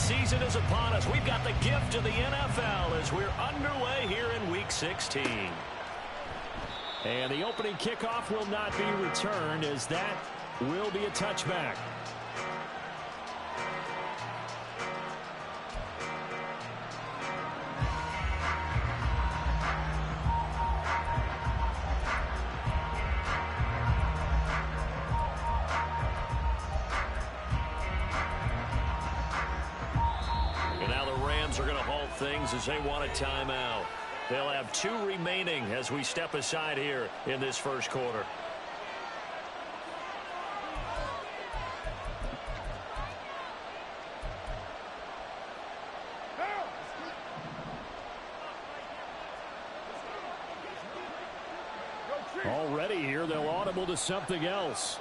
season is upon us. We've got the gift of the NFL as we're underway here in Week 16. And the opening kickoff will not be returned, as that will be a touchback. Are going to halt things as they want a timeout. They'll have 2 remaining as we step aside here in this first quarter. Already here, they'll audible to something else.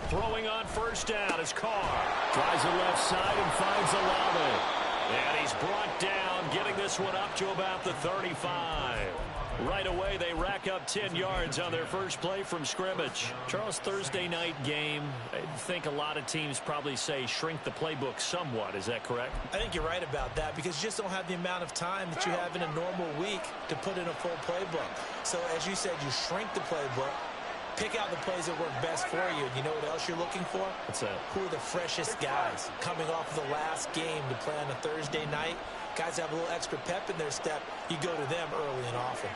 Throwing on first down is Carr. Tries the left side and finds Olave. And he's brought down, getting this one up to about the 35. Right away, they rack up 10 yards on their first play from scrimmage. Charles, Thursday night game, I think a lot of teams probably say shrink the playbook somewhat. Is that correct? I think you're right about that because you just don't have the amount of time that you have in a normal week to put in a full playbook. So, as you said, you shrink the playbook. Pick out the plays that work best for you. And you know what else you're looking for? What's that? Who are the freshest guys coming off of the last game to play on a Thursday night? Guys have a little extra pep in their step. You go to them early and often.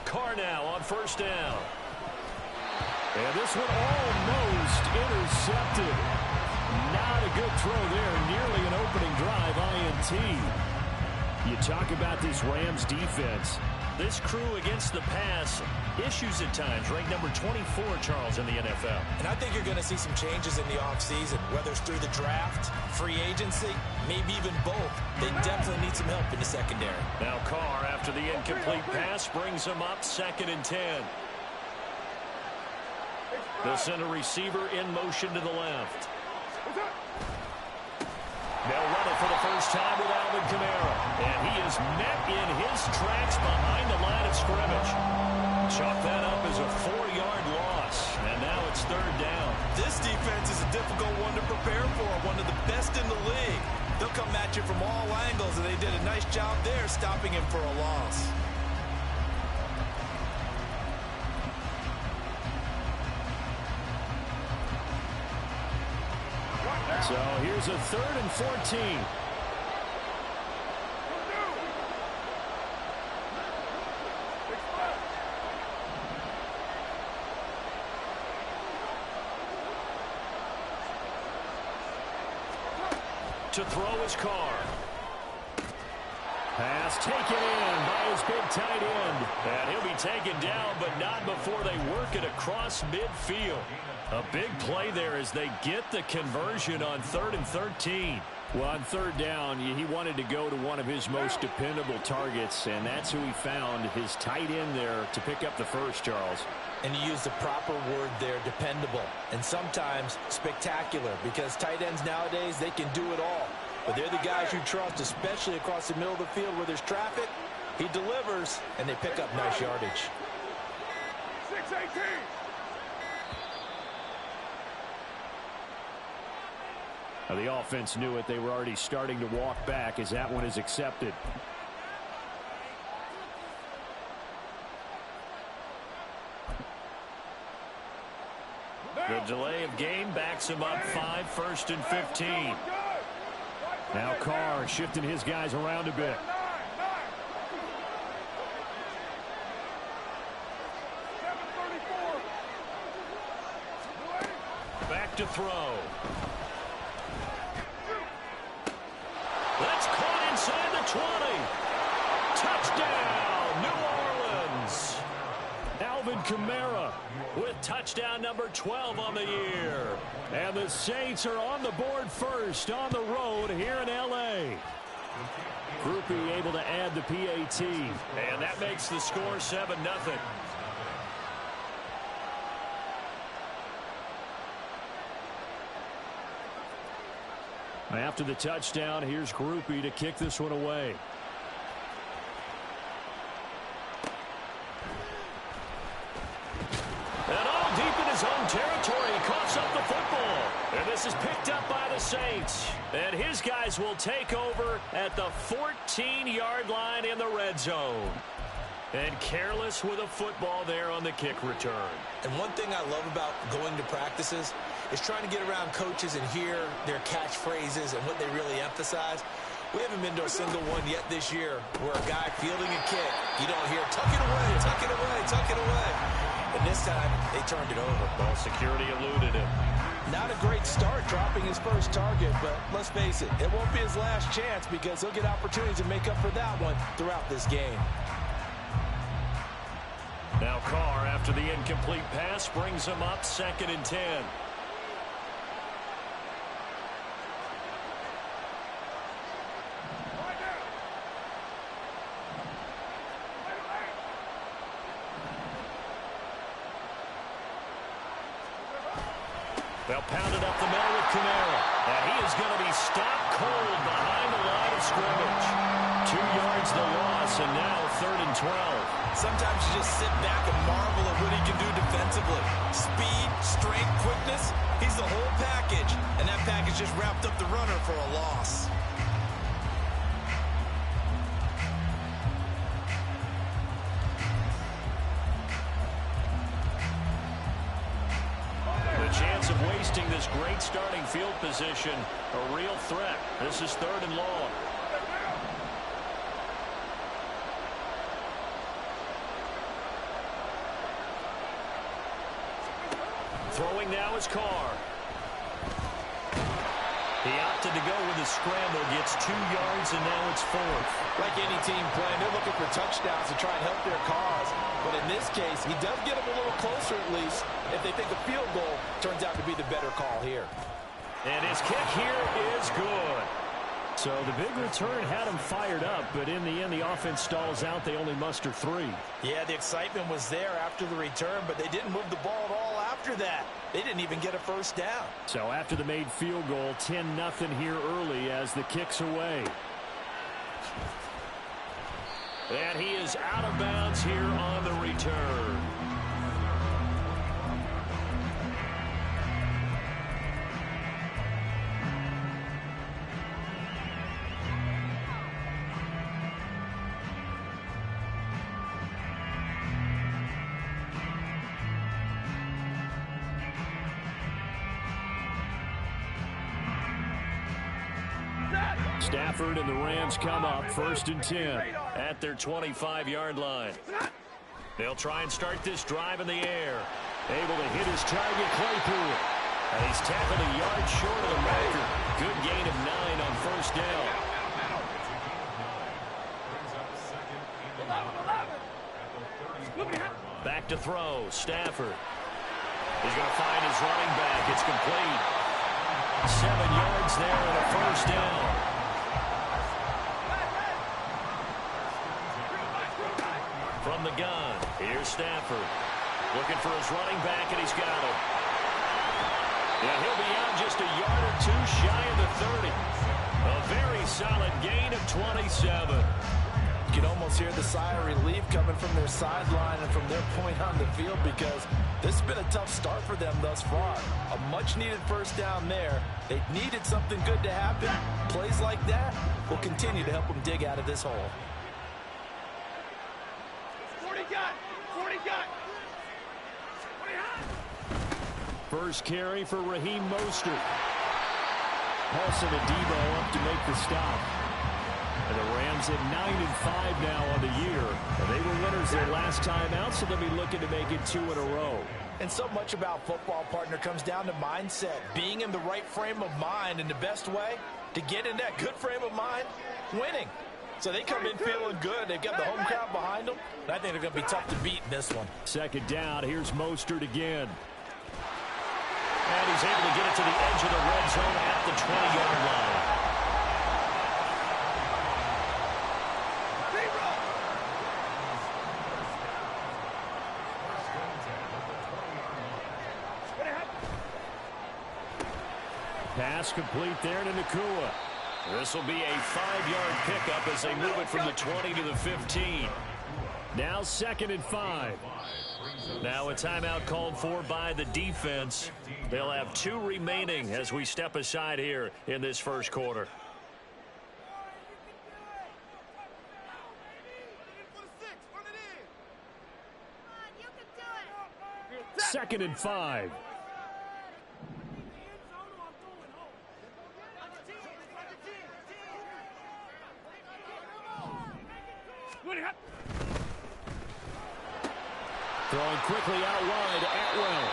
Carr now on first down. And this one almost intercepted. Not a good throw there. Nearly an opening drive INT. You talk about this Rams defense. This crew against the pass, issues at times, ranked number 24, Charles, in the NFL. And I think you're going to see some changes in the offseason, whether it's through the draft, free agency, maybe even both. They definitely need some help in the secondary. Now Carr, after the incomplete pass, brings him up 2nd and 10. They'll send a receiver in motion to the left. They'll run it for the first time with Alvin Kamara. And he is met in his tracks behind the line of scrimmage. Chalk that up as a 4-yard loss. And now it's 3rd down. This defense is a difficult one to prepare for. One of the best in the league. They'll come at you from all angles, and they did a nice job there stopping him for a loss. So here's a 3rd and 14. To throw his Carr. Pass taken in by his big tight end. And he'll be taken down, but not before they work it across midfield. A big play there as they get the conversion on 3rd and 13. Well, on 3rd down, he wanted to go to one of his most dependable targets, and that's who he found, his tight end there, to pick up the first, Charles. And you use the proper word there, dependable, and sometimes spectacular, because tight ends nowadays, they can do it all. But they're the guys you trust, especially across the middle of the field where there's traffic. He delivers, and they pick up nice yardage. 6-18. Now, the offense knew it. They were already starting to walk back as that one is accepted. The delay of game backs him up 5, 1st and 15. Now Carr shifting his guys around a bit. Back to throw. That's caught inside the 20. Touchdown, New Orleans. Alvin Kamara with touchdown number 12 on the year. And the Saints are on the board first on the road here in L.A. Groupie able to add the PAT. And that makes the score 7-0. After the touchdown, here's Groupie to kick this one away. his own territory. He coughs up the football. And this is picked up by the Saints. And his guys will take over at the 14-yard line in the red zone. And careless with a football there on the kick return. And one thing I love about going to practices is trying to get around coaches and hear their catchphrases and what they really emphasize. We haven't been to a single one yet this year where a guy fielding a kick, you don't hear, tuck it away, tuck it away, tuck it away. And this time, they turned it over. Ball security eluded him. Not a great start dropping his first target, but let's face it, it won't be his last chance because he'll get opportunities to make up for that one throughout this game. Now Carr, after the incomplete pass, brings him up 2nd and 10. They'll pound it up the middle with Kamara. And he is going to be stopped cold behind the line of scrimmage. 2 yards the loss, and now 3rd and 12. Sometimes you just sit back and marvel at what he can do defensively. Speed, strength, quickness. He's the whole package. And that package just wrapped up the runner for a loss. The chance of wasting this great starting field position, a real threat. This is 3rd and long. Throwing now is Carr. He opted to go with a scramble, gets 2 yards, and now it's 4th. Like any team playing, they're looking for touchdowns to try and help their cause. But in this case, he does get them a little closer at least if they think a field goal turns out to be the better call here. And his kick here is good. So the big return had him fired up, but in the end, the offense stalls out. They only muster 3. Yeah, the excitement was there after the return, but they didn't move the ball at all after that. They didn't even get a first down. So after the made field goal, 10-0 here early as the kick's away. And he is out of bounds here on the return. Stafford and the Rams come up 1st and 10 at their 25-yard line. They'll try and start this drive in the air. Able to hit his target, Claypool. And he's tackled a yard short of the marker. Good gain of 9 on 1st down. Back to throw, Stafford. He's going to find his running back. It's complete. 7 yards there and a 1st down. From the gun, here's Stafford. Looking for his running back, and he's got him. And he'll be out just a yard or 2 shy of the 30. A very solid gain of 27. You can almost hear the sigh of relief coming from their sideline and from their point on the field because this has been a tough start for them thus far. A much-needed first down there. They needed something good to happen. Plays like that will continue to help them dig out of this hole. 40 got. 40 got. 40 First carry for Raheem Mostert. Paulson and Debo up to make the stop. And the Rams at 9-5 now on the year. And they were winners their last time out, so they'll be looking to make it 2 in a row. And so much about football, partner, comes down to mindset. Being in the right frame of mind, and the best way to get in that good frame of mind, winning. So they come in feeling good. They've got the home crowd behind them. And I think they're going to be tough to beat in this one. 2nd down. Here's Mostert again. And he's able to get it to the edge of the red zone at the 20-yard line. Pass complete there to Nakua. This will be a 5-yard pickup as they move it from the 20 to the 15. Now 2nd and 5. Now a timeout called for by the defense. They'll have 2 remaining as we step aside here in this first quarter. Second and 5. Throwing quickly out wide, Atwell.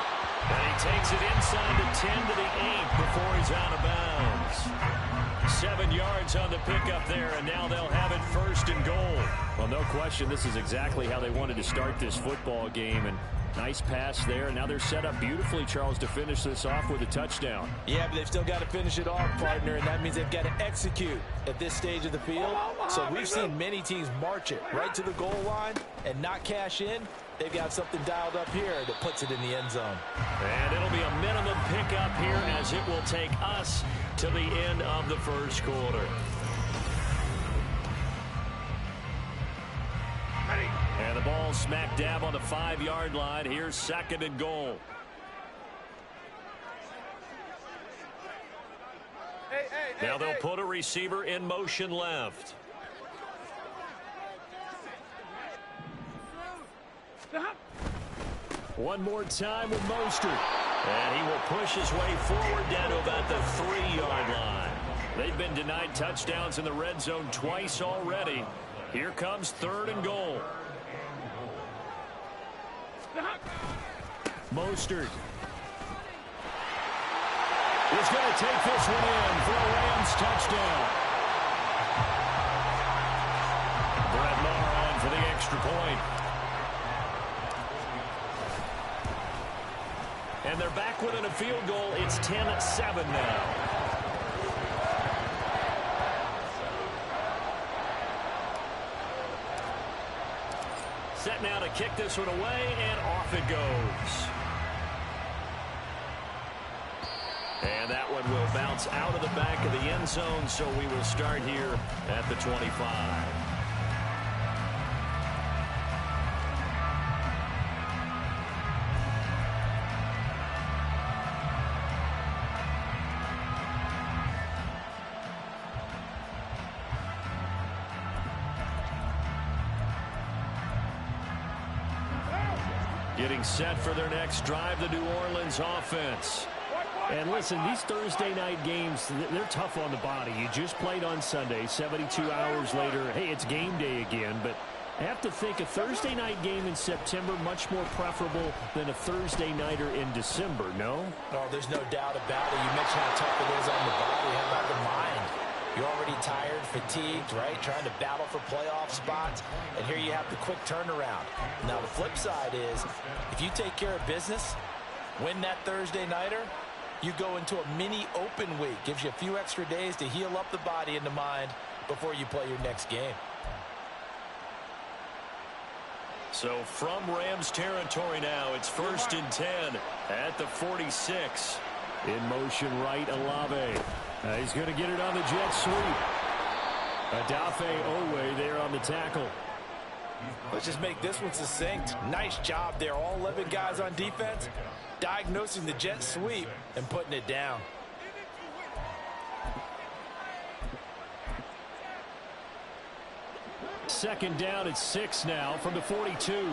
And he takes it inside the 10 to the 8 before he's out of bounds. 7 yards on the pickup there, and now they'll have it first and goal. Well, no question, this is exactly how they wanted to start this football game. And nice pass there. Now they're set up beautifully, Charles, to finish this off with a touchdown. Yeah, but they've still got to finish it off, partner, and that means they've got to execute at this stage of the field. So we've seen many teams march it right to the goal line and not cash in. They've got something dialed up here that puts it in the end zone. And it'll be a minimum pickup here as it will take us to the end of the first quarter. And the ball smack dab on the 5-yard line. Here's second and goal. Now they'll put a receiver in motion left. One more time with Mostert. And he will push his way forward down to about the 3-yard line. They've been denied touchdowns in the red zone twice already. Here comes third and goal. Mostert is going to take this one in for a Rams touchdown. Brett Maher on for the extra point. And they're back within a field goal. It's 10-7 now. Set now to kick this one away, and off it goes. And that one will bounce out of the back of the end zone, so we will start here at the 25. Getting set for their next drive, the New Orleans offense. And listen, these Thursday night games, they're tough on the body. You just played on Sunday, 72 hours later. Hey, it's game day again, but I have to think a Thursday night game in September much more preferable than a Thursday nighter in December, no? Oh, there's no doubt about it. You mentioned how tough it is on the body. How about the mind? You're already tired, fatigued, right? Trying to battle for playoff spots. And here you have the quick turnaround. Now, the flip side is, if you take care of business, win that Thursday nighter, you go into a mini open week. Gives you a few extra days to heal up the body and the mind before you play your next game. So from Rams territory now, it's first and 10 at the 46. In motion right, Olave. He's going to get it on the jet sweep. Odafe Owe there on the tackle. Let's just make this one succinct. Nice job there. All 11 guys on defense diagnosing the jet sweep and putting it down. Second down at 6 now from the 42.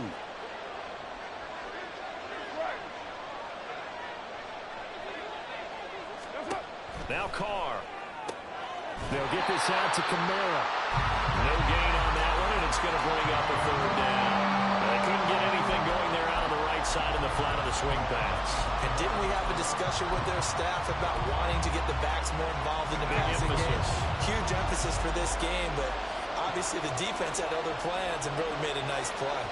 Now Carr. They'll get this out to Kamara. No gain on that one, and it's going to bring up a third down. They couldn't get anything going there out on the right side in the flat of the swing pass. And didn't we have a discussion with their staff about wanting to get the backs more involved in the passing game? Huge emphasis for this game, but obviously the defense had other plans and really made a nice play.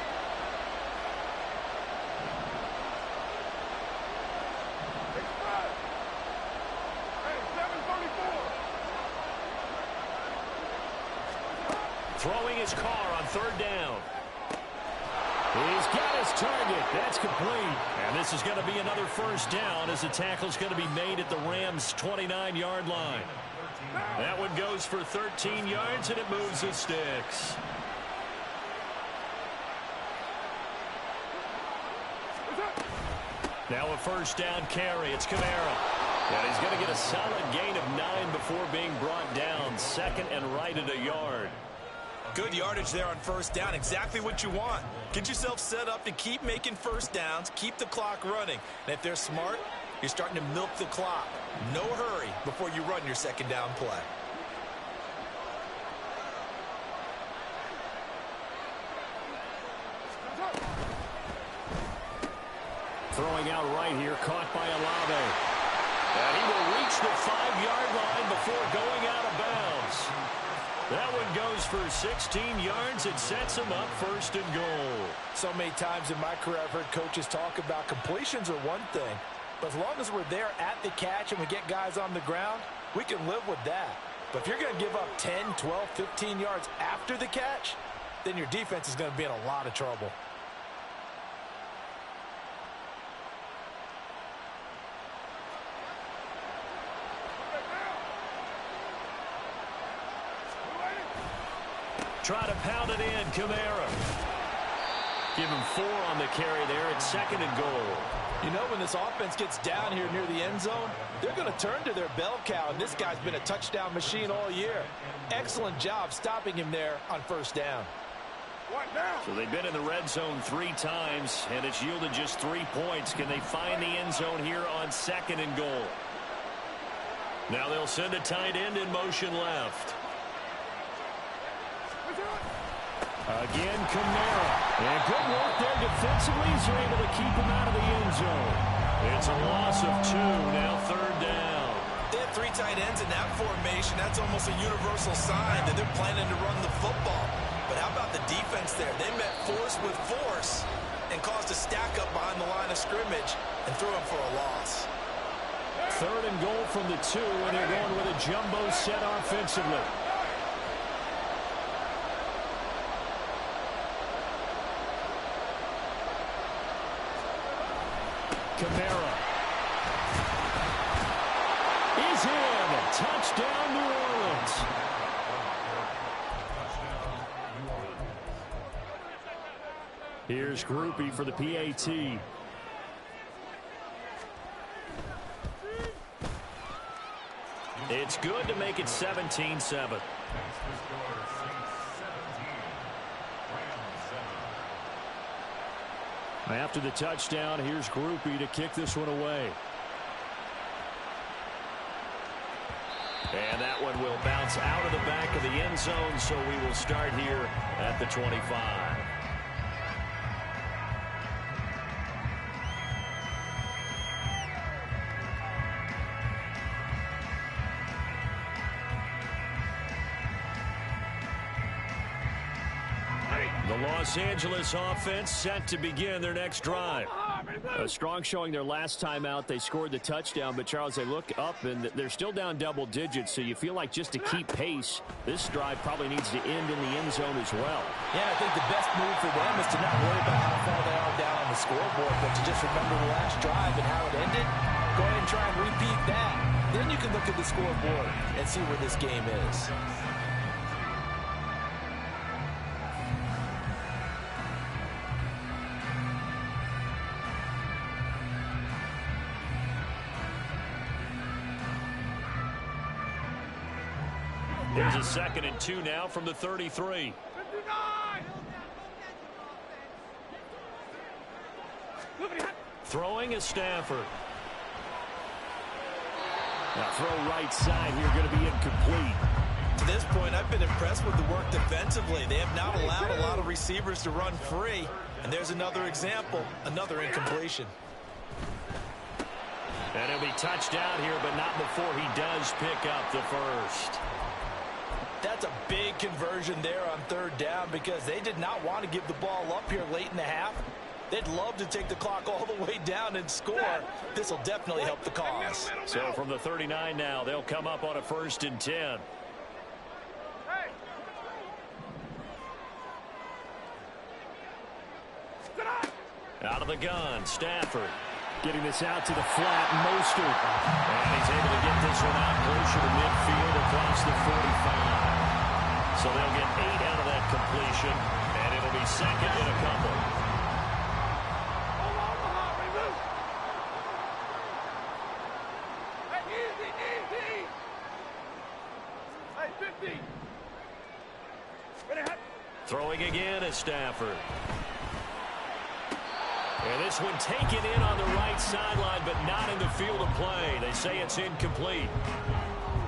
Throwing his car on third down. He's got his target. That's complete. And this is going to be another first down as the tackle's going to be made at the Rams' 29-yard line. That one goes for 13 yards, and it moves the sticks. Now a first down carry. It's Kamara. And he's going to get a solid gain of 9 before being brought down. Second and right at a yard. Good yardage there on first down. Exactly what you want. Get yourself set up to keep making first downs, keep the clock running. And if they're smart, you're starting to milk the clock. No hurry before you run your second down play. Throwing out right here, caught by Olave. And he will reach the 5-yard line before going out of bounds. That one goes for 16 yards. It sets him up first and goal. So many times in my career I've heard coaches talk about completions are one thing, but as long as we're there at the catch and we get guys on the ground, we can live with that. But if you're going to give up 10, 12, 15 yards after the catch, then your defense is going to be in a lot of trouble. Try to pound it in, Kamara. Give him 4 on the carry there. It's second and goal. You know, when this offense gets down here near the end zone, they're going to turn to their bell cow, and this guy's been a touchdown machine all year. Excellent job stopping him there on first down. So they've been in the red zone 3 times, and it's yielded just 3 points. Can they find the end zone here on second and goal? Now they'll send a tight end in motion left. Again, Kamara. And good work there defensively. He's able to keep him out of the end zone. It's a loss of 2. Now third down. They have 3 tight ends in that formation. That's almost a universal sign that they're planning to run the football. But how about the defense there? They met force with force and caused a stack up behind the line of scrimmage and threw him for a loss. Third and goal from the 2, and they're going with a jumbo set offensively. Kamara is in. Touchdown, New Orleans. Here's Groupie for the PAT. It's good to make it 17-7. After the touchdown, here's Groupie to kick this one away. And that one will bounce out of the back of the end zone, so we will start here at the 25. The Los Angeles offense set to begin their next drive. A strong showing their last time out. They scored the touchdown, but Charles, they look up and they're still down double digits, so you feel like just to keep pace, this drive probably needs to end in the end zone as well. Yeah, I think the best move for them is to not worry about how far they are down on the scoreboard, but to just remember the last drive and how it ended. Go ahead and try and repeat that. Then you can look at the scoreboard and see where this game is. There's a 2nd and 2 now from the 33. 59. Throwing is Stafford. Now throw right side here, going to be incomplete. To this point, I've been impressed with the work defensively. They have not allowed a lot of receivers to run free. And there's another example, another incompletion. And he'll be touched down here, but not before he does pick up the first. That's a big conversion there on third down because they did not want to give the ball up here late in the half. They'd love to take the clock all the way down and score. This will definitely help the cause. So from the 39 now, they'll come up on a 1st and 10. Out of the gun, Stafford. Getting this out to the flat, Mostert. And he's able to get this one out closer to midfield across the 45. So they'll get 8 out of that completion, and it'll be 2nd and a couple. Throwing again is Stafford. And this one taken in on the right sideline, but not in the field of play. They say it's incomplete.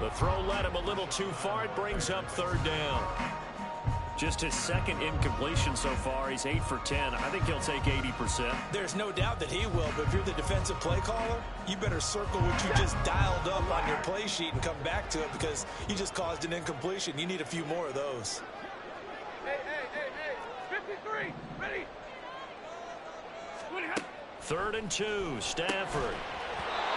The throw led him a little too far. It brings up third down. Just his second incompletion so far. He's 8 for 10. I think he'll take 80%. There's no doubt that he will, but if you're the defensive play caller, you better circle what you just dialed up on your play sheet and come back to it because you just caused an incompletion. You need a few more of those. Hey, 53, ready. 3rd and 2, Stafford.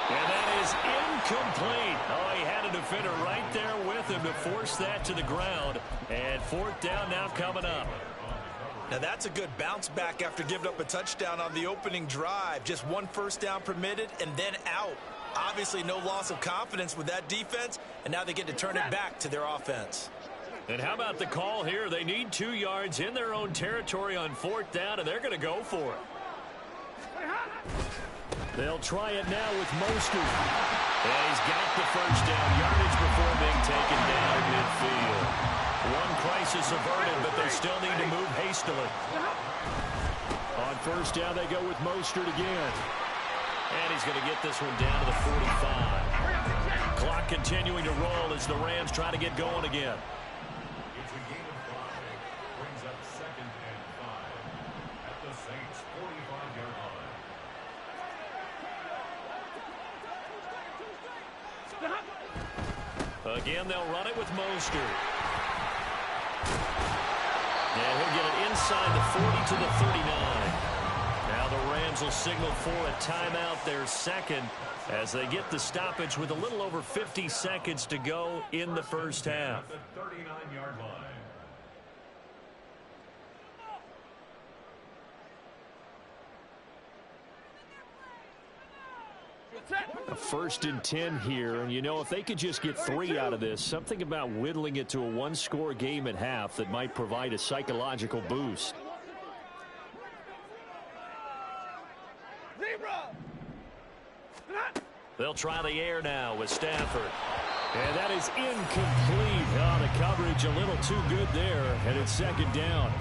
And that is incomplete. Oh, he had a defender right there with him to force that to the ground. And 4th down now coming up. Now that's a good bounce back after giving up a touchdown on the opening drive. Just 1 first down permitted and then out. Obviously no loss of confidence with that defense, and now they get to turn it back to their offense. And how about the call here? They need 2 yards in their own territory on 4th down, and they're going to go for it. They'll try it now with Mostert. And he's got the first down yardage before being taken down midfield. One crisis averted, but they still need to move hastily. On 1st down, they go with Mostert again. And he's going to get this one down to the 45. Clock continuing to roll as the Rams try to get going again. It's a game of 5. Brings up 2nd and 5 at the Saints' 45-yard line. Again, they'll run it with Mostert. And he'll get it inside the 40 to the 39. Now the Rams will signal for a timeout, their second, as they get the stoppage with a little over 50 seconds to go in the first half. The 39-yard line. A 1st and 10 here, and you know, if they could just get 3 out of this, something about whittling it to a 1-score game at half that might provide a psychological boost. They'll try the air now with Stafford. And that is incomplete. Oh, the coverage a little too good there, and it's 2nd down.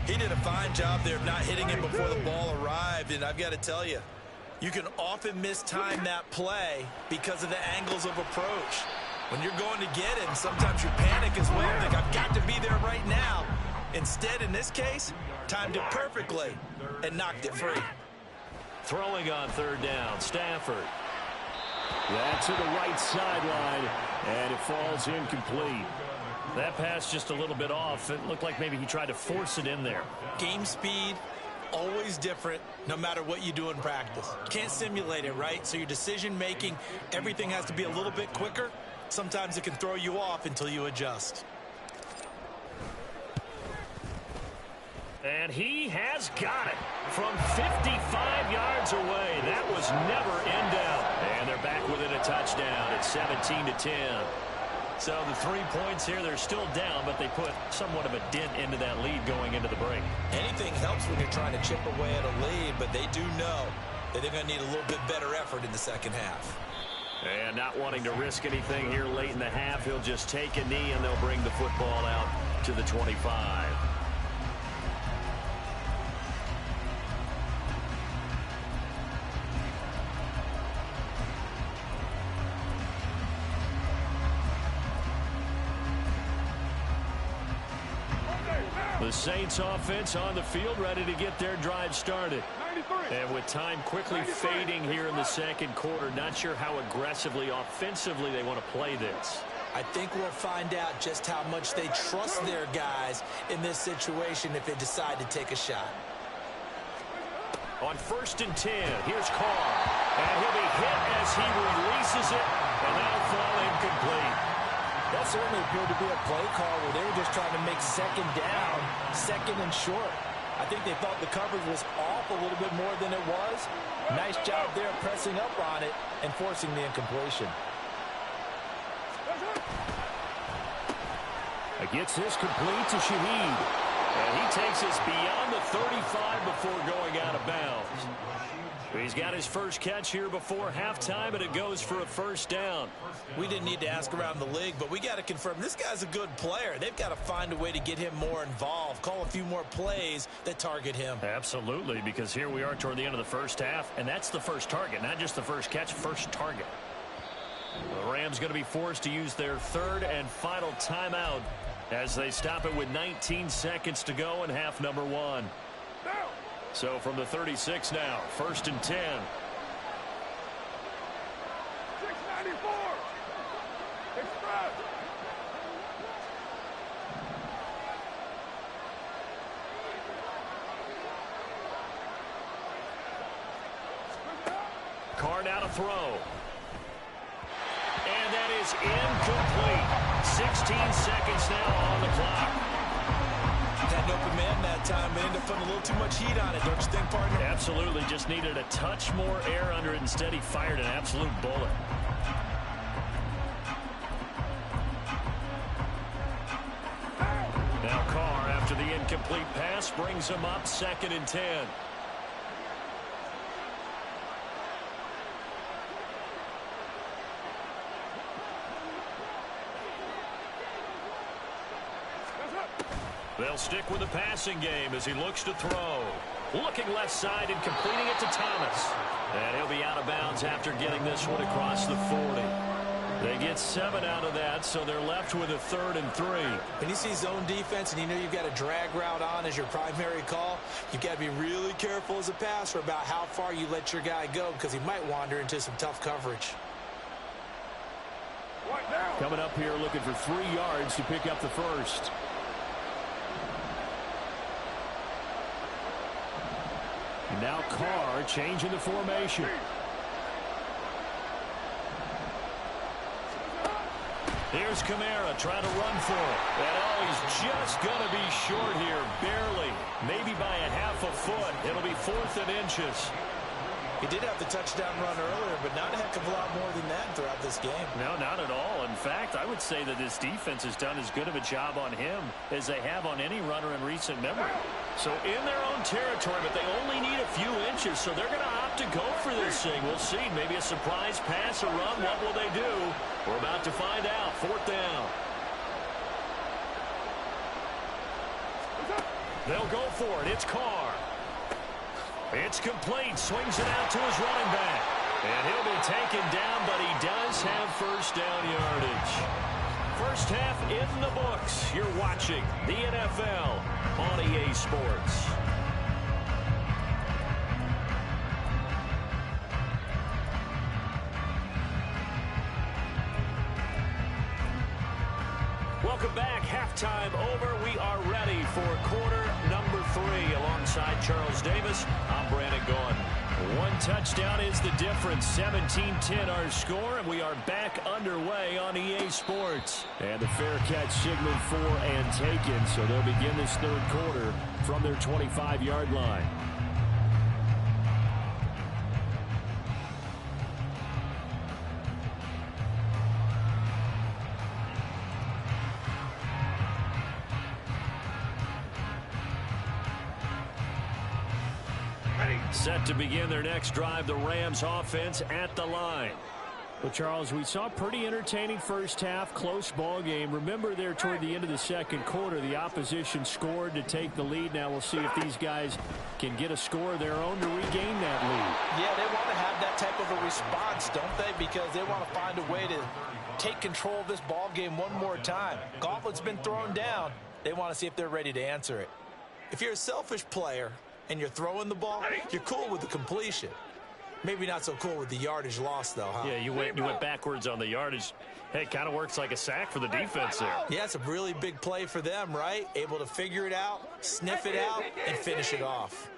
He did a fine job there of not hitting him before the ball arrived, and I've got to tell you, you can often mistime that play because of the angles of approach. When you're going to get him, sometimes you panic as well. Think, I've got to be there right now. Instead, in this case, timed it perfectly and knocked it free. Throwing on 3rd down, Stafford. That's to the right sideline, and it falls incomplete. That pass just a little bit off. It looked like maybe he tried to force it in there. Game speed, always different, no matter what you do in practice. You can't simulate it, right? So your decision-making, everything has to be a little bit quicker. Sometimes it can throw you off until you adjust. And he has got it from 55 yards away. That was never in doubt. And they're back within a touchdown at 17-10. So the 3 points here, they're still down, but they put somewhat of a dent into that lead going into the break. Anything helps when you're trying to chip away at a lead, but they do know that they're going to need a little bit better effort in the second half. And not wanting to risk anything here late in the half, he'll just take a knee and they'll bring the football out to the 25. The Saints offense on the field, ready to get their drive started. And with time quickly fading here in the second quarter, not sure how aggressively, offensively they want to play this. I think we'll find out just how much they trust their guys in this situation if they decide to take a shot. On 1st and 10, here's Carr. And he'll be hit as he releases it, and that'll fall incomplete. That certainly appeared to be a play call where they were just trying to make 2nd down, 2nd and short. I think they thought the coverage was off a little bit more than it was. Nice job there pressing up on it and forcing the incompletion. Gets this complete to Shaheed. And he takes us beyond the 35 before going out of bounds. He's got his first catch here before halftime, and it goes for a first down. We didn't need to ask around the league, but we got to confirm this guy's a good player. They've got to find a way to get him more involved, call a few more plays that target him. Absolutely, because here we are toward the end of the first half, and that's the first target, not just the first catch, first target. The Rams going to be forced to use their third and final timeout as they stop it with 19 seconds to go in half number one. So from the 36 now, first and 10. 694. Express. Carr now to throw. And that is incomplete. 16 seconds now on the clock. Had an open man that time, but ended up putting a little too much heat on it, don't you think, partner? Absolutely, just needed a touch more air under it. Instead, he fired an absolute bullet. Now Carr, after the incomplete pass, brings him up second and 10. They'll stick with the passing game as he looks to throw. Looking left side and completing it to Thomas. And he'll be out of bounds after getting this one across the 40. They get 7 out of that, so they're left with a 3rd and 3. When you see zone defense and you know you've got a drag route on as your primary call, you've got to be really careful as a passer about how far you let your guy go because he might wander into some tough coverage. Coming up here looking for 3 yards to pick up the first. Now Carr changing the formation. Here's Kamara trying to run for it. And oh, he's just going to be short here, barely. Maybe by a half a foot. It'll be 4th and inches. He did have the touchdown run earlier, but not a heck of a lot more than that throughout this game. No, not at all. In fact, I would say that this defense has done as good of a job on him as they have on any runner in recent memory. So in their own territory, but they only need a few inches, so they're going to opt to go for this thing. We'll see. Maybe a surprise pass or run. What will they do? We're about to find out. 4th down. They'll go for it. It's Carr. It's complete. Swings it out to his running back. And he'll be taken down, but he does have first down yardage. First half in the books. You're watching the NFL on EA Sports. Welcome back. Halftime over. We are ready for quarter number 3. Alongside Charles Davis, I'm Brandon Gaughan. 1 touchdown is the difference. 17-10 our score, and we are back underway on EA Sports. And the fair catch signaled for and taken, so they'll begin this 3rd quarter from their 25-yard line. Set to begin their next drive, the Rams offense at the line. Well, Charles, we saw a pretty entertaining first half, close ball game. Remember there toward the end of the 2nd quarter, the opposition scored to take the lead. Now we'll see if these guys can get a score of their own to regain that lead. Yeah, they want to have that type of a response, don't they? Because they want to find a way to take control of this ball game one more time. Gauntlet's been thrown down. They want to see if they're ready to answer it. If you're a selfish player and you're throwing the ball, you're cool with the completion. Maybe not so cool with the yardage loss, though, huh? Yeah, you went backwards on the yardage. Hey, it kind of works like a sack for the defense there. Yeah, it's a really big play for them, right? Able to figure it out, sniff it out, and finish it off.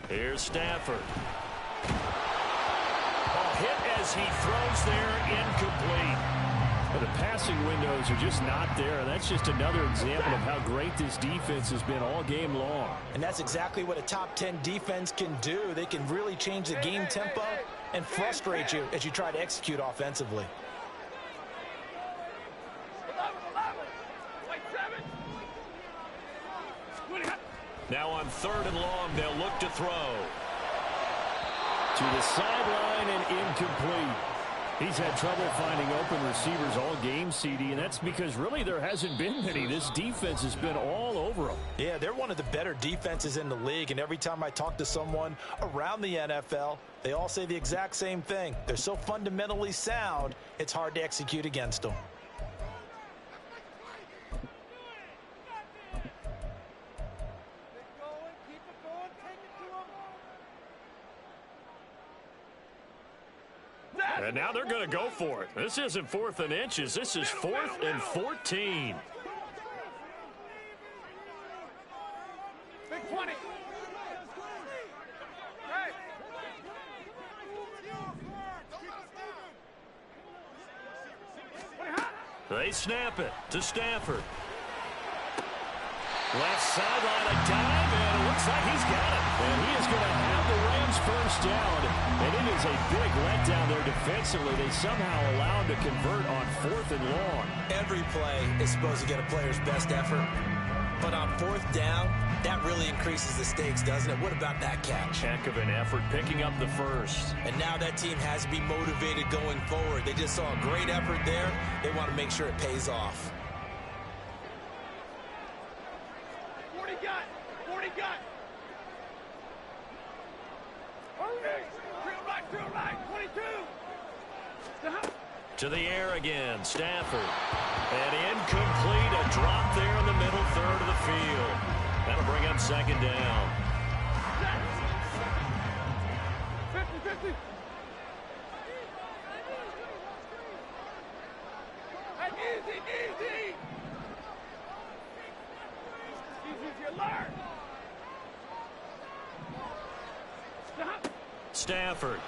Here's Stafford. Hit as he throws there, incomplete. The passing windows are just not there. That's just another example of how great this defense has been all game long. And that's exactly what a top 10 defense can do. They can really change the game tempo and frustrate you as you try to execute offensively. Now on 3rd and long, they'll look to throw. To the sideline and incomplete. He's had trouble finding open receivers all game, CD, and that's because really there hasn't been many. This defense has been all over them. Yeah, they're one of the better defenses in the league, and every time I talk to someone around the NFL, they all say the exact same thing. They're so fundamentally sound, it's hard to execute against them. And now they're going to go for it. This isn't 4th and inches. This is 4th and 14. Big 20. They snap it to Stafford. Left sideline, a dive, and it looks like he's got it. And he is going to have the Rams first down. And it is a big letdown there defensively. They somehow allow him to convert on 4th and long. Every play is supposed to get a player's best effort. But on 4th down, that really increases the stakes, doesn't it? What about that catch? Heck of an effort picking up the first. And now that team has to be motivated going forward. They just saw a great effort there. They want to make sure it pays off. 40 got. 40 got. Drill right. 22. To the air again, Stafford. And incomplete, a drop there in the middle third of the field. That'll bring up 2nd down. 50-50. Easy. Easy as you learn. Stop. Stafford.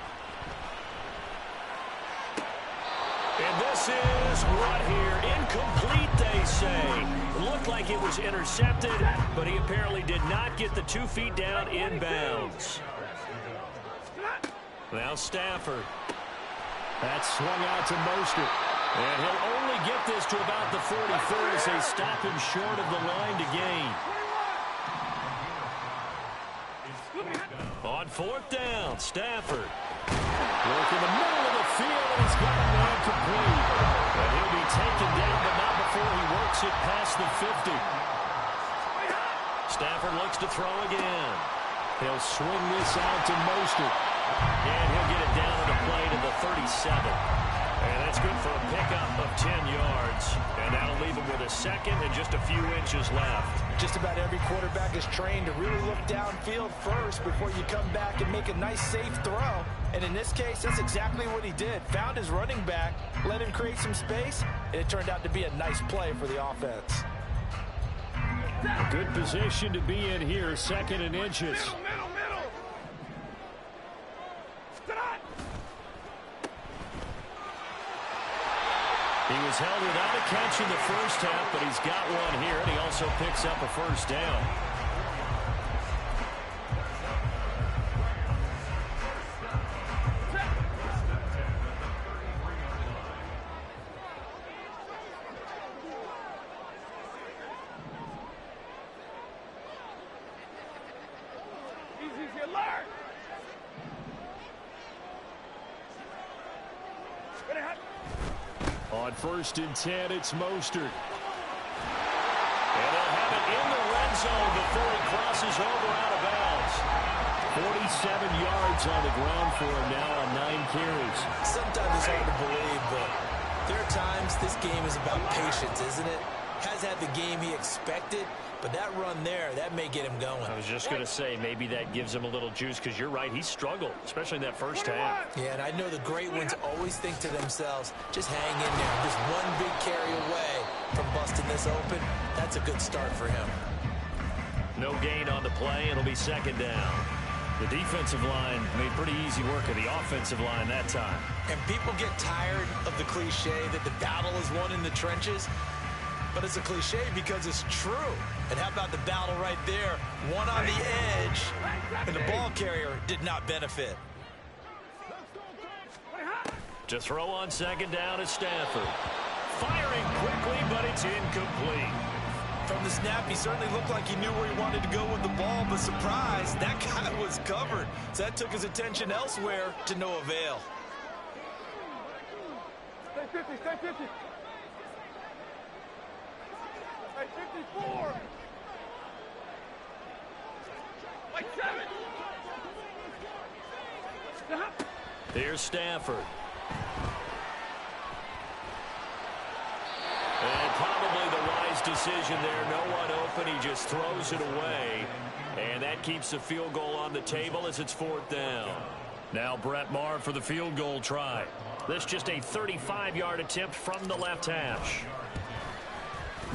And this is what here? Incomplete, they say. It looked like it was intercepted, but he apparently did not get the 2 feet down inbounds. Now Stafford. That's swung out to Mostert. And he'll only get this to about the 44 as they stop him short of the line to gain. On 4th down, Stafford. Work in the middle of the field, and he's got a man complete. And he'll be taken down, but not before he works it past the 50. Stafford looks to throw again. He'll swing this out to Mostert. And he'll get it down on the play to the 37. And that's good for a pickup of 10 yards. And that'll leave him with a 2nd and just a few inches left. Just about every quarterback is trained to really look downfield first before you come back and make a nice, safe throw. And in this case, that's exactly what he did. Found his running back, let him create some space, and it turned out to be a nice play for the offense. Good position to be in here, 2nd and inches. Middle. He was held without a catch in the first half, but he's got one here, and he also picks up a first down. Easy as you learn. On 1st and 10, it's Mostert. And they'll have it in the red zone before he crosses over out of bounds. 47 yards on the ground for him now on 9 carries. Sometimes it's hard to believe, but there are times this game is about patience, isn't it? Has had the game he expected, but that run there, that may get him going. I was just going to say, maybe that gives him a little juice, because you're right, he struggled, especially in that first half. Yeah, and I know the great ones always think to themselves, just hang in there. Just one big carry away from busting this open. That's a good start for him. No gain on the play. It'll be 2nd down. The defensive line made pretty easy work of the offensive line that time. And people get tired of the cliche that the battle is won in the trenches. But it's a cliche because it's true. And how about the battle right there? One on the edge, and the ball carrier did not benefit. To throw on 2nd down is Stafford. Firing quickly, but it's incomplete. From the snap, he certainly looked like he knew where he wanted to go with the ball, but surprise, that guy was covered. So that took his attention elsewhere to no avail. Stay 50, stay 50. Hey, 54. Like 7. Here's Stafford. And probably the wise decision there. No one open. He just throws it away. And that keeps the field goal on the table as it's 4th down. Now Brett Maher for the field goal try. This just a 35-yard attempt from the left hash.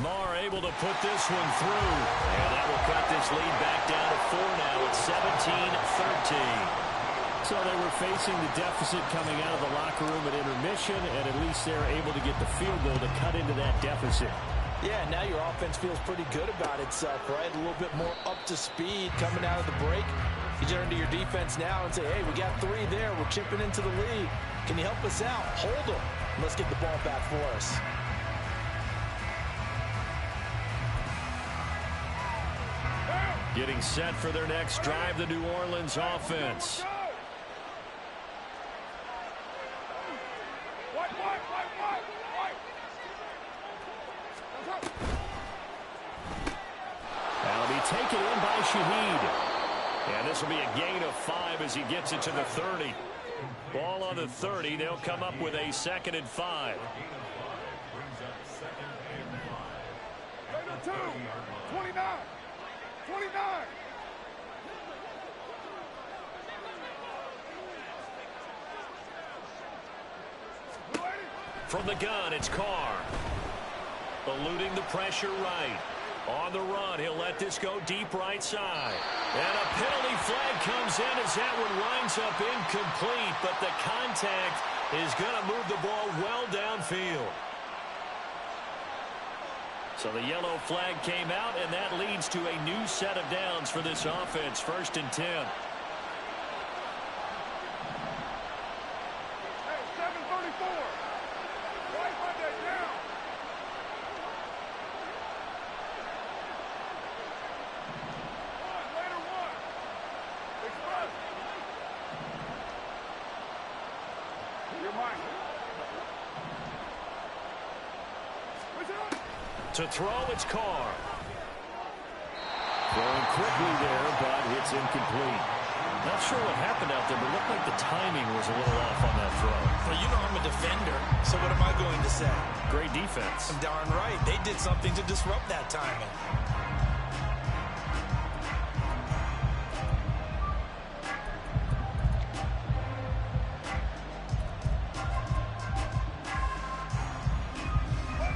Maher able to put this one through. And that will cut this lead back down to 4 now. It's 17-13. So they were facing the deficit coming out of the locker room at intermission, and at least they're able to get the field goal to cut into that deficit. Yeah, now your offense feels pretty good about itself, right? A little bit more up to speed coming out of the break. You turn to your defense now and say, hey, we got 3 there. We're chipping into the lead. Can you help us out? Hold them. Let's get the ball back for us. Getting set for their next drive, the New Orleans offense. That'll be taken in by Shaheed. And this will be a gain of 5 as he gets it to the 30. Ball on the 30. They'll come up with a 2nd and 5. 29. 29. From the gun, it's Carr. Eluding the pressure right. On the run, he'll let this go deep right side. And a penalty flag comes in as that one winds up incomplete, but the contact is going to move the ball well downfield. So the yellow flag came out, and that leads to a new set of downs for this offense. 1st and 10. Hey, 7:34. Right Monday down. Later one. Express. You're mine. To throw, it's Carr. Throwing quickly there, but it's incomplete. Not sure what happened out there, but it looked like the timing was a little off on that throw. Well, you know I'm a defender, so what am I going to say? Great defense. I'm darn right. They did something to disrupt that timing.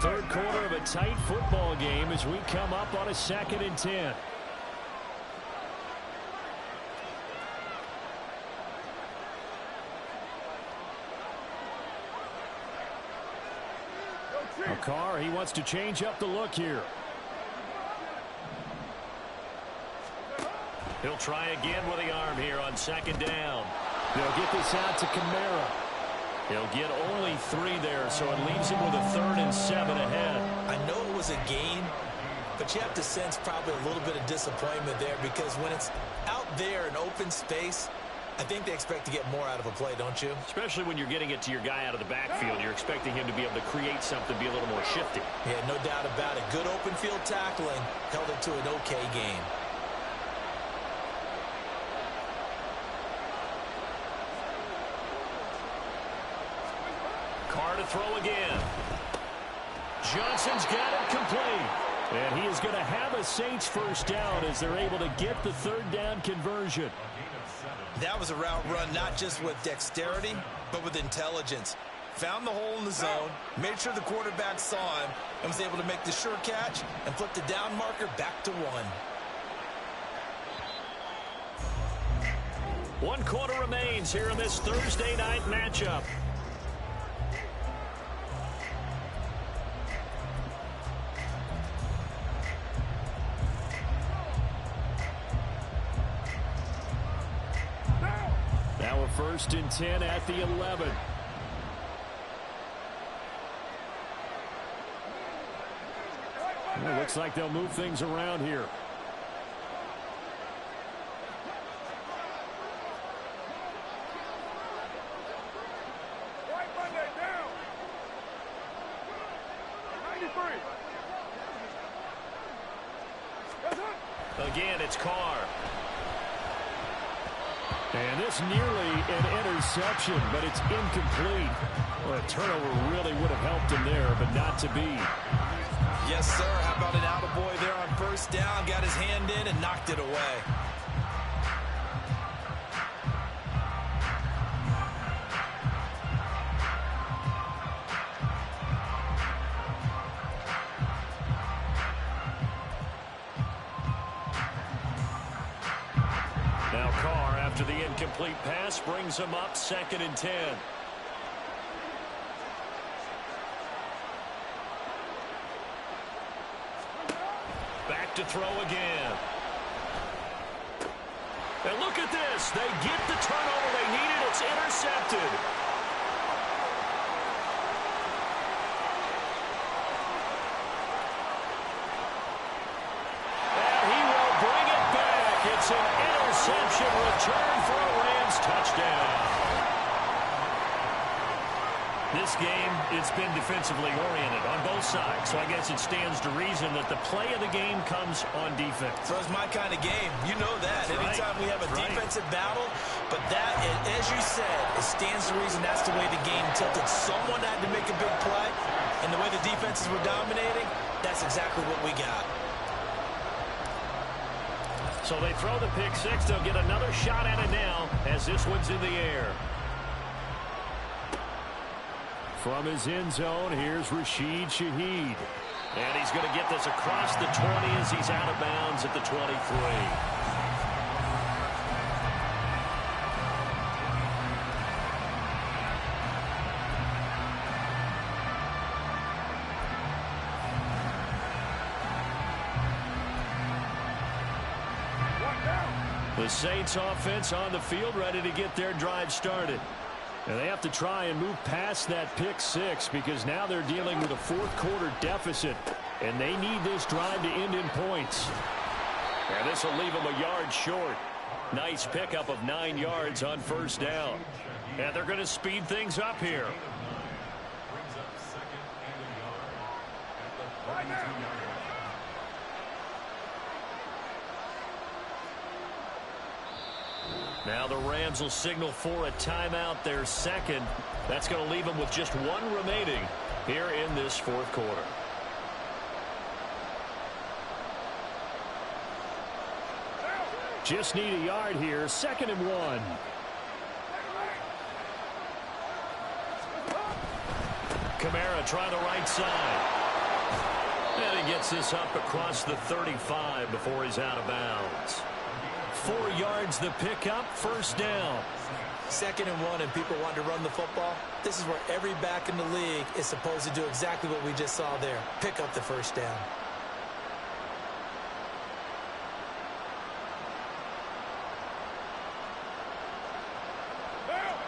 Third quarter of a tight football game as we come up on a 2nd and 10. Carr, he wants to change up the look here. He'll try again with the arm here on 2nd down. They'll get this out to Kamara. He'll get only 3 there, so it leaves him with a 3rd and 7 ahead. I know it was a gain, but you have to sense probably a little bit of disappointment there because when it's out there in open space, I think they expect to get more out of a play, don't you? Especially when you're getting it to your guy out of the backfield. You're expecting him to be able to create something, be a little more shifty. Yeah, no doubt about it. Good open field tackling held it to an okay game. Carr to throw again. Johnson's got it complete. And he is going to have a Saints first down as they're able to get the 3rd down conversion. That was a route run not just with dexterity, but with intelligence. Found the hole in the zone, made sure the quarterback saw him, and was able to make the sure catch and flip the down marker back to 1. 1 quarter remains here in this Thursday night matchup. Now a 1st and 10 at the 11. Well, looks like they'll move things around here. White Monday down. 93. That's it. Again, it's Carr. And this nearly an interception, but it's incomplete. Well, a turnover really would have helped him there, but not to be. Yes, sir. How about an attaboy there on first down? Got his hand in and knocked it away. Now Carr, after the incomplete pass, brings him up 2nd and 10. Back to throw again. And look at this. They get the turnover they needed. It's intercepted. And he will bring it back. It's an interception return for a Rams touchdown. This game, it's been defensively oriented on both sides, so I guess it stands to reason that the play of the game comes on defense. So it's my kind of game. You know that. That's Anytime we have a right. defensive battle, but that, as you said, it stands to reason that's the way the game tilted. Someone had to make a big play, and the way the defenses were dominating, that's exactly what we got. So they throw the pick six. They'll get another shot at it now as this one's in the air. From his end zone, here's Rashid Shaheed. And he's going to get this across the 20 as he's out of bounds at the 23. The Saints offense on the field ready to get their drive started. And they have to try and move past that pick six because now they're dealing with a fourth quarter deficit. And they need this drive to end in points. And this will leave them a yard short. Nice pickup of 9 yards on first down. And they're going to speed things up here. Brings up 2nd and a yard at the 32-yard line. Now the Rams will signal for a timeout, their second. That's going to leave them with just one remaining here in this fourth quarter. Just need a yard here, 2nd and 1. Kamara trying the right side. And he gets this up across the 35 before he's out of bounds. 4 yards the pickup, first down. 2nd and 1, and people want to run the football. This is where every back in the league is supposed to do exactly what we just saw there. Pick up the first down.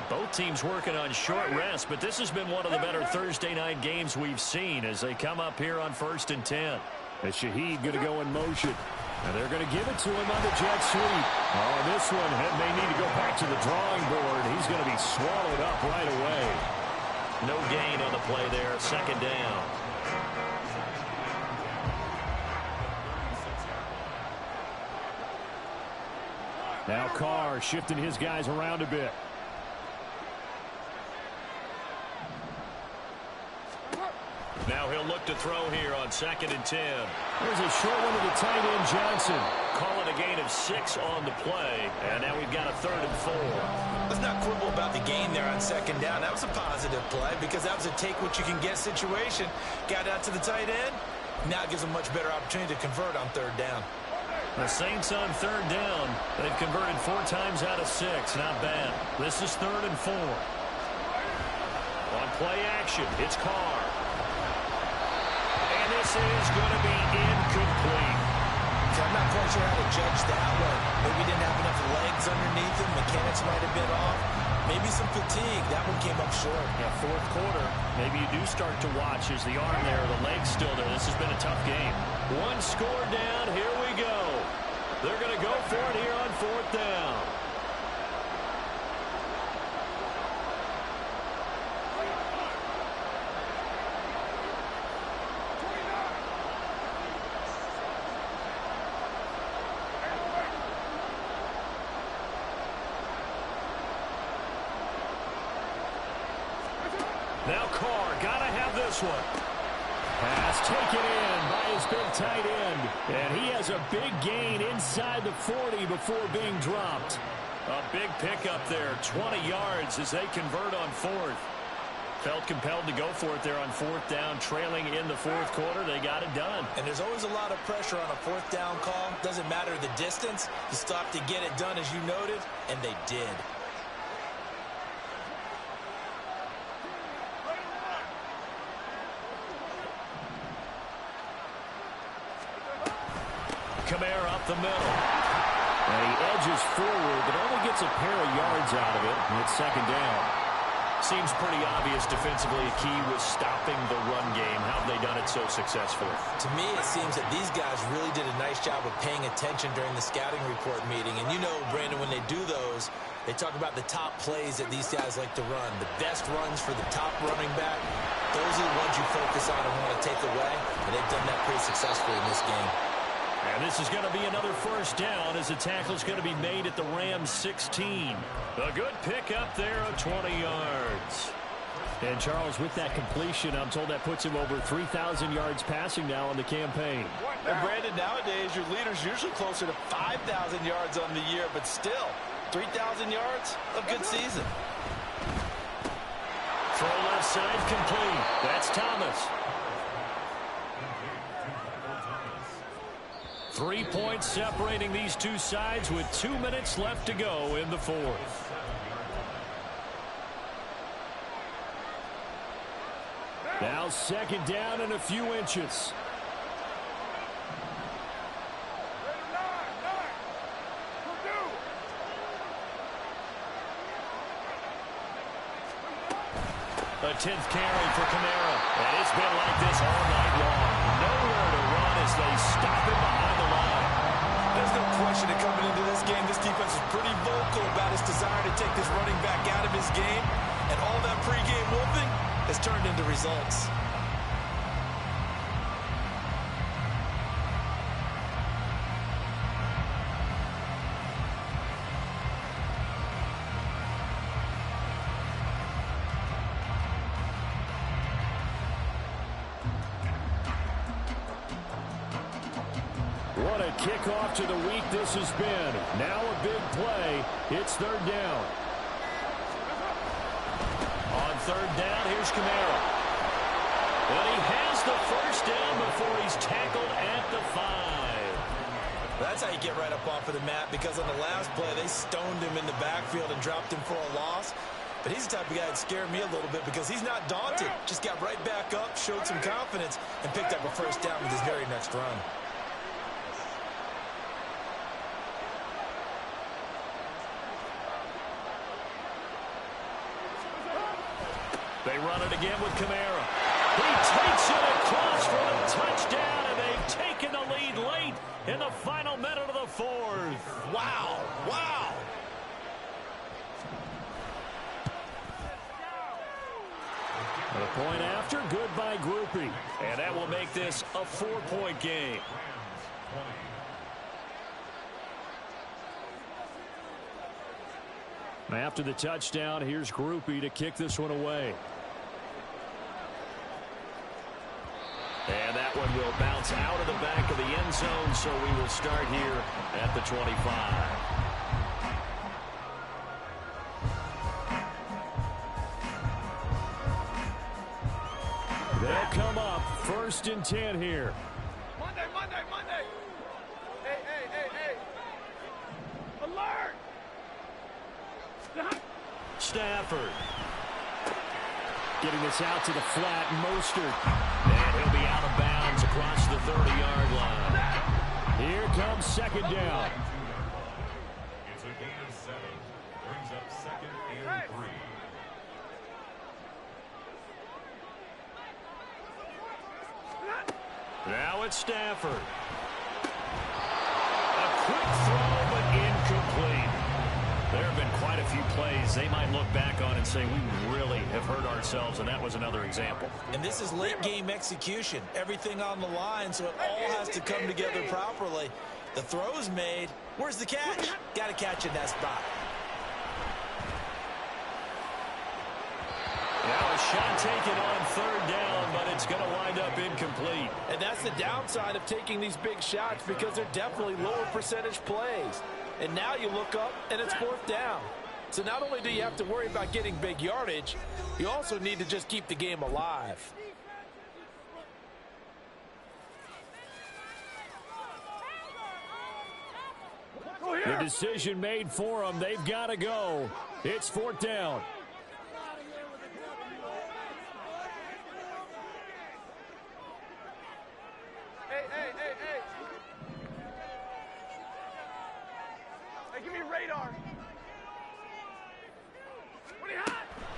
Both teams working on short rest, but this has been one of the better Thursday night games we've seen as they come up here on 1st and 10. As Shaheed going to go in motion. And they're going to give it to him on the jet sweep. Oh, this one may need to go back to the drawing board. He's going to be swallowed up right away. No gain on the play there, 2nd down. Now Carr shifting his guys around a bit. Now he'll look to throw here on 2nd and 10. There's a short one to the tight end, Johnson. Call it a gain of 6 on the play. And now we've got a 3rd and 4. Let's not quibble about the gain there on 2nd down. That was a positive play because that was a take-what-you-can-get situation. Got out to the tight end. Now it gives them a much better opportunity to convert on 3rd down. The Saints on 3rd down. They've converted 4 times out of 6. Not bad. This is 3rd and 4. On play action, it's Carr. And this is going to be incomplete. I'm not quite sure how to judge that one. Maybe he didn't have enough legs underneath him. Mechanics might have been off. Maybe some fatigue. That one came up short. Yeah, fourth quarter, maybe you do start to watch as the arm there, the leg's still there. This has been a tough game. One score down. Here we go. They're going to go for it here on fourth down. Now Carr, gotta have this one. Pass taken in by his big tight end. And he has a big gain inside the 40 before being dropped. A big pickup there, 20 yards as they convert on fourth. Felt compelled to go for it there on fourth down, trailing in the fourth quarter. They got it done. And there's always a lot of pressure on a fourth down call. Doesn't matter the distance. You still have to get it done, as you noted, and they did. Kamara up the middle. And he edges forward, but only gets a pair of yards out of it. And it's second down. Seems pretty obvious defensively. A key was stopping the run game. How have they done it so successfully? To me, it seems that these guys really did a nice job of paying attention during the scouting report meeting. And you know, Brandon, when they do those, they talk about the top plays that these guys like to run. The best runs for the top running back. Those are the ones you focus on and want to take away. And they've done that pretty successfully in this game. And this is going to be another first down as the tackle's going to be made at the Rams 16. A good pickup there of 20 yards. And Charles, with that completion, I'm told that puts him over 3,000 yards passing now on the campaign. And Brandon, nowadays your leader's usually closer to 5,000 yards on the year, but still, 3,000 yards, a good season. Throw left side complete. That's Thomas. 3 points separating these two sides with 2 minutes left to go in the fourth. Now second down and a few inches. A 10th carry for Kamara. And it's been like this all night long. Nowhere to run as they stop him behind the line. There's no question that coming into this game, this defense is pretty vocal about its desire to take this running back out of his game. And all that pregame wolfing has turned into results. What a kickoff to the week this has been. Now a big play. It's third down. On third down, here's Kamara. And he has the first down before he's tackled at the 5. That's how you get right up off of the mat, because on the last play, they stoned him in the backfield and dropped him for a loss. But he's the type of guy that scared me a little bit because he's not daunted. Just got right back up, showed some confidence, and picked up a first down with his very next run. They run it again with Kamara. He takes it across for the touchdown, and they've taken the lead late in the final minute of the fourth. Wow, wow. A point after, good by Groupie. And that will make this a 4-point game. After the touchdown, here's Groupie to kick this one away. And that one will bounce out of the back of the end zone, so we will start here at the 25. They'll come up first and 10 here. Monday. Hey. Alert! Stafford. Getting this out to the flat, Mostert. And he'll be out of bounds across the 30-yard line. Here comes second down. It's a gain of 7. Brings up second and 3. Now it's Stafford. A quick throw, but incomplete. There have been quite a few plays they might look back on and say, we really have hurt ourselves, and that was another example. And this is late-game execution. Everything on the line, so it all has to come together properly. The throw's made. Where's the catch? Got to catch in that spot. Now a shot taken on third down, but it's going to wind up incomplete. And that's the downside of taking these big shots because they're definitely lower percentage plays. And now you look up, and it's fourth down. So not only do you have to worry about getting big yardage, you also need to just keep the game alive. The decision made for them. They've got to go. It's fourth down. Hey, give me radar.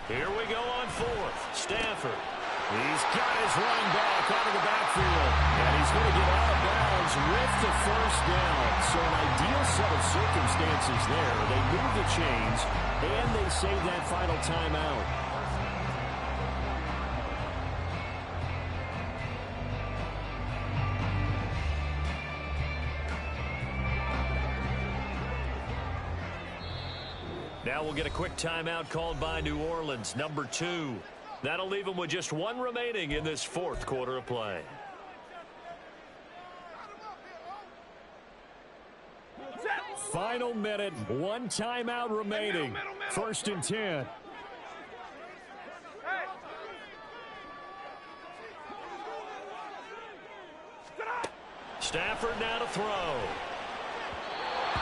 Here we go on fourth. Stafford. He's got his running back out of the backfield. And he's going to get out of bounds with the first down. So an ideal set of circumstances there. They move the chains, and they save that final timeout. Now we'll get a quick timeout called by New Orleans, number 2. That'll leave them with just one remaining in this fourth quarter of play. Final minute, one timeout remaining. First and 10. Stafford now to throw.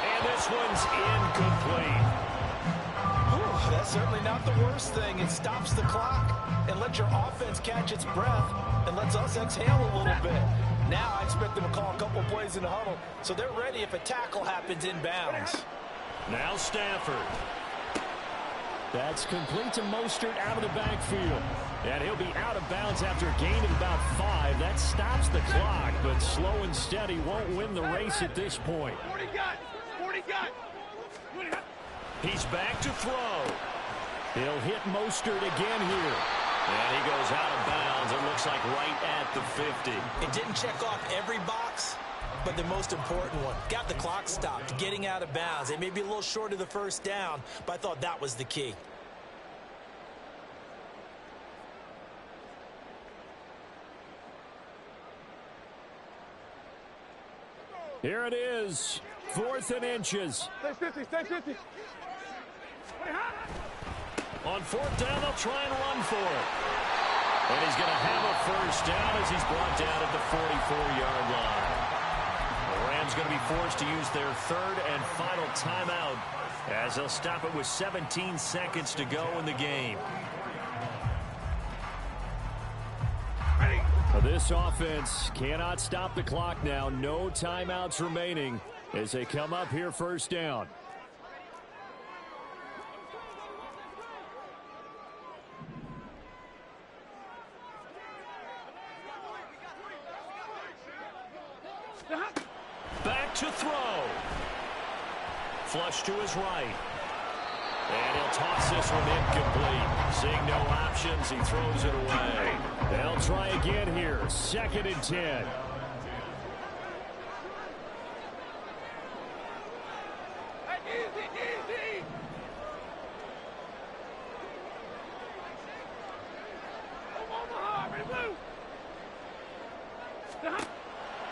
And this one's incomplete. That's certainly not the worst thing. It stops the clock and lets your offense catch its breath and lets us exhale a little bit. Now I expect them to call a couple plays in the huddle so they're ready if a tackle happens inbounds. Now Stafford. That's complete to Mostert out of the backfield. And he'll be out of bounds after a gain of about 5. That stops the clock, but slow and steady won't win the race at this point. 40 got. 40 got. He's back to throw. He'll hit Mostert again here. And he goes out of bounds. It looks like right at the 50. It didn't check off every box, but the most important one. Got the clock stopped, getting out of bounds. They may be a little short of the first down, but I thought that was the key. Here it is. 4th and inches. Stay 50, stay 50. On fourth down, they'll try and run for it. And he's going to have a first down as he's brought down at the 44-yard line. The Rams going to be forced to use their third and final timeout as they'll stop it with 17 seconds to go in the game. This offense cannot stop the clock now. No timeouts remaining as they come up here first down. Back to throw. Flush to his right. And he'll toss this one incomplete. Seeing no options, he throws it away. They'll try again here. 2nd and 10.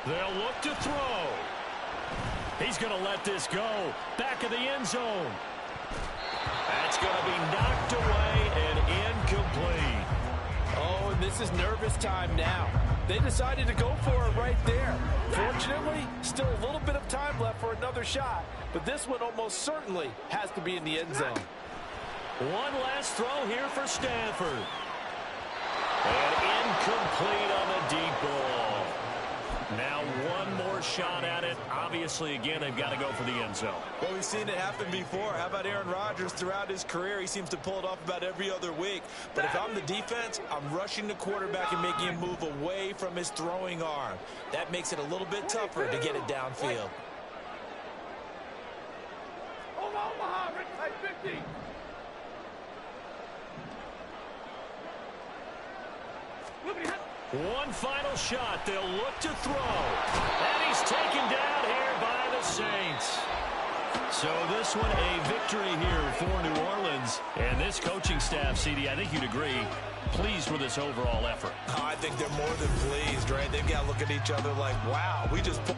They'll look to throw. He's going to let this go. Back of the end zone. That's going to be knocked away and incomplete. Oh, and this is nervous time now. They decided to go for it right there. Fortunately, still a little bit of time left for another shot, but this one almost certainly has to be in the end zone. One last throw here for Stafford. And incomplete on the deep ball. Now one more shot at it. Obviously, again, they've got to go for the end zone. Well, we've seen it happen before. How about Aaron Rodgers throughout his career? He seems to pull it off about every other week. But if I'm the defense, I'm rushing the quarterback and making him move away from his throwing arm. That makes it a little bit tougher to get it downfield. Omaha, red side 50. One final shot. They'll look to throw. And he's taken down here by the Saints. So this one a victory here for New Orleans. And this coaching staff, CD, I think you'd agree, pleased with this overall effort. I think they're more than pleased, right? They've got to look at each other like, wow, we just put